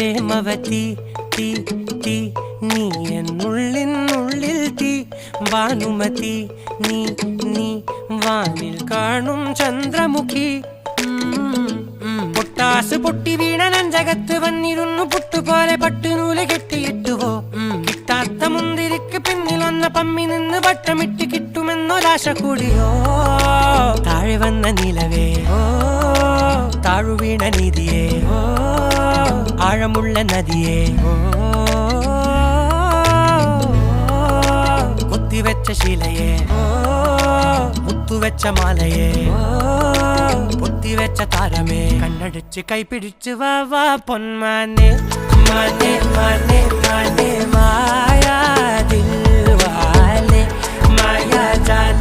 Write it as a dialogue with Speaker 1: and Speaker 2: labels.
Speaker 1: പ്രേമവതി തീ തീ നീ എന്നുള്ളിൽ തീ ഭാനുമതി നീ നീ വാനിൽ കാണും ചന്ദ്രമുഖി പൊട്ടാസ് പൊട്ടി വീണ നെഞ്ചകത്ത് വന്നിരുന്നു പുട്ടുപോലെ പട്ടുനൂല് കെട്ടിയിട്ടുവോ കിട്ടാത്ത മുന്തിരിക്ക് പിന്നിൽ വന്ന പമ്മി നിന്ന് വട്ടമിട്ട് കിട്ടുമെന്നൊരാശ കൂടിയോ താഴെ വന്ന നിലവേ താഴു വീണ നിധിയേ ആഴമുള്ള നദിയേ കൊത്തിവെച്ച ശിലയേ മുത്തുവെച്ച മാലയേ പൊത്തിവെച്ച താരമേ കണ്ണടിച്ച് കൈപിടിച്ച് വാ വാ പൊന്മാനെ മാനെ മാനെ മാനെ മായാ ദിൽവാലെ മായാ ജാല